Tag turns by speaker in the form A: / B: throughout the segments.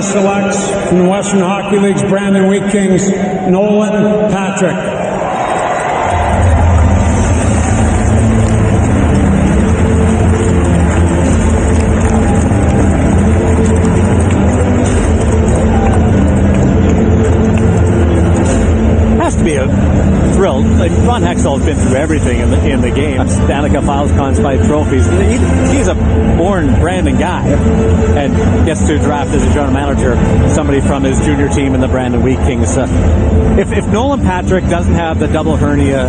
A: Canada selects from the Western Hockey League's Brandon Wheat Kings, Nolan Patrick.
B: To be a thrill. Like, Ron Hextall's been through everything in the game. Stanley Cup Finals, Conn Smythe trophies. He's a born Brandon guy, and gets to draft as a general manager somebody from his junior team in the Brandon Wheat Kings. If Nolan Patrick doesn't have the double hernia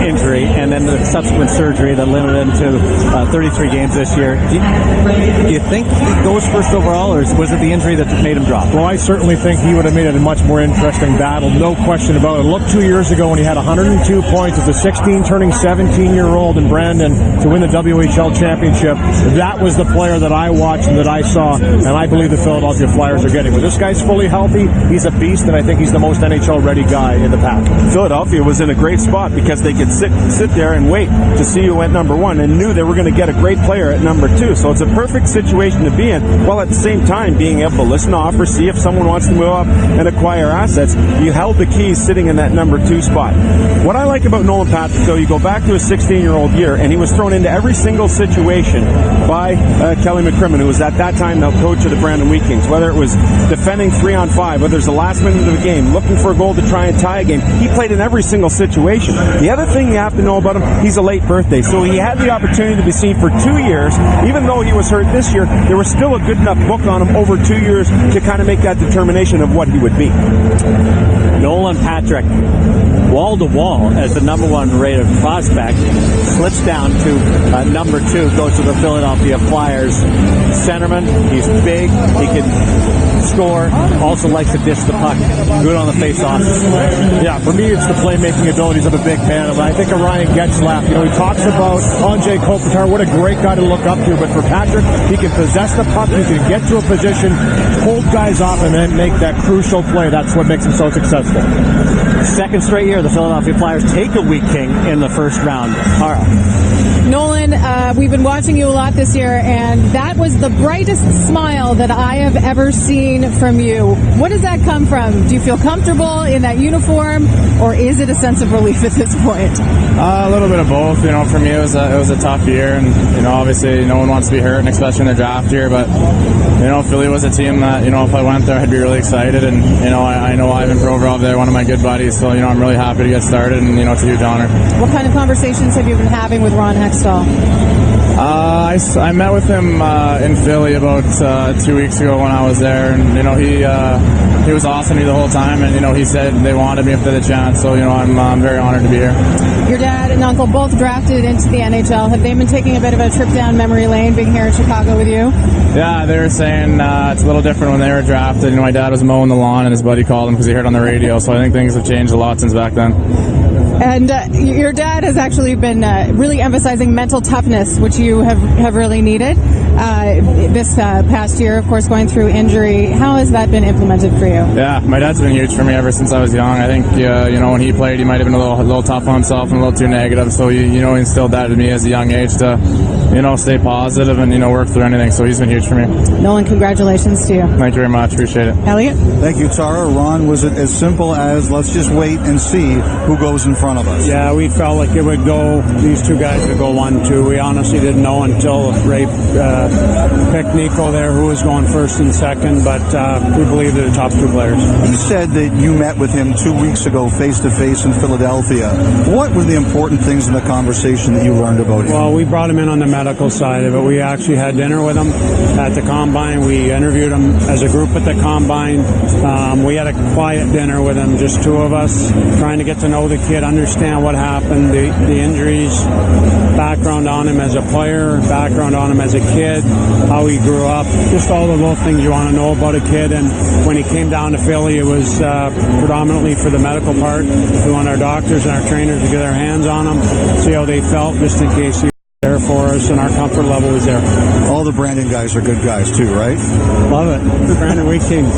B: injury and then the subsequent surgery that limited him to 33 games this year, do you think he goes first overall, or was it the injury that made him drop?
C: Well, I certainly think he would have made it a much more interesting battle, no question about it. Look, 2 years ago when he had 102 points as a 16 turning 17-year-old in Brandon to win the WHL championship. That was the player that I watched and that I saw, and I believe the Philadelphia Flyers are getting. When this guy's fully healthy, he's a beast, and I think he's the most NHL-ready guy in the pack.
D: Philadelphia was in a great spot because they could sit there and wait to see who went number one and knew they were going to get a great player at number two. So it's a perfect situation to be in, while at the same time being able to listen to offers, see if someone wants to move up and acquire assets. You held the keys sitting in that number two spot. What I like about Nolan Patrick, though, you go back to his 16-year-old year, and he was thrown into every single situation by Kelly McCrimmon, who was at that time the coach of the Brandon Wheat Kings. Whether it was defending 3-on-5, whether it's the last minute of the game, looking for a goal to try and tie a game, he played in every single situation. The other thing you have to know about him, he's a late birthday, so he had the opportunity to be seen for 2 years. Even though he was hurt this year, there was still a good enough book on him over 2 years to kind of make that determination of what he would be.
B: Nolan Patrick, wall to wall as the number one rated prospect, slips down to number two, goes to the Philadelphia Flyers centerman. He's big, he can score, also likes to dish the puck, good on the face-off.
C: Yeah, for me it's the playmaking abilities of a big man. I think of Ryan Getzlaff. You know, he talks about Andrei Kopitar, what a great guy to look up to, but for Patrick, he can possess the puck, he can get to a position, hold guys off, and then make that crucial play. That's what makes him so successful.
B: Second straight year, the Philadelphia Flyers take a Wheat King in the first round. Tara.
E: Nolan, we've been watching you a lot this year, and that was the brightest smile that I have ever seen from you. What does that come from? Do you feel comfortable in that uniform, or is it a sense of relief at this point?
F: A little bit of both. You know, for me it was a tough year, and you know, obviously no one wants to be hurt, and especially in the draft year. But you know, Philly was a team that, you know, if I went there, I'd be really excited. And you know, I know Ivan Provorov there, one of my good buddies. So you know, I'm really happy to get started, and you know, it's a huge honor.
E: What kind of conversations have you been having with Ron Hextall?
F: I met with him in Philly about 2 weeks ago when I was there, and you know, he was awesome to me the whole time, and you know, he said they wanted me if they had a chance. So you know, I'm very honored to be here.
E: Your dad and uncle both drafted into the NHL. Have they been taking a bit of a trip down memory lane being here in Chicago with you?
F: Yeah, they were saying it's a little different when they were drafted. You know, my dad was mowing the lawn, and his buddy called him because he heard on the radio. So I think things have changed a lot since back then.
E: And your dad has actually been really emphasizing mental toughness, which you have really needed. This past year, of course, going through injury. How has that been implemented for you?
F: Yeah, my dad's been huge for me ever since I was young. I think, you know, when he played, he might have been a little tough on himself and a little too negative. So, you know, he instilled that in me as a young age to, you know, stay positive and, you know, work through anything. So he's been huge for me.
E: Nolan, congratulations to you.
F: Thank you very much. Appreciate it.
E: Elliot?
G: Thank you, Tara. Ron, was it as simple as let's just wait and see who goes in front of us?
A: Yeah, we felt like it would go, these two guys would go 1-2. We honestly didn't know until Ray picked Nico there, who was going first and second, but we believe they're the top two players.
G: He said that you met with him 2 weeks ago face-to-face in Philadelphia. What were the important things in the conversation that you learned about him?
A: Well, we brought him in on the medical side of it. We actually had dinner with him at the Combine. We interviewed him as a group at the Combine. We had a quiet dinner with him, just two of us, trying to get to know the kid, understand what happened, the injuries, background on him as a player, background on him as a kid, how he grew up, just all the little things you want to know about a kid. And when he came down to Philly, it was predominantly for the medical part. We want our doctors and our trainers to get their hands on him, see how they felt, just in case he was there for us, and our comfort level was there.
G: All the Brandon guys are good guys too, right?
A: Love it. Brandon Wheat Kings.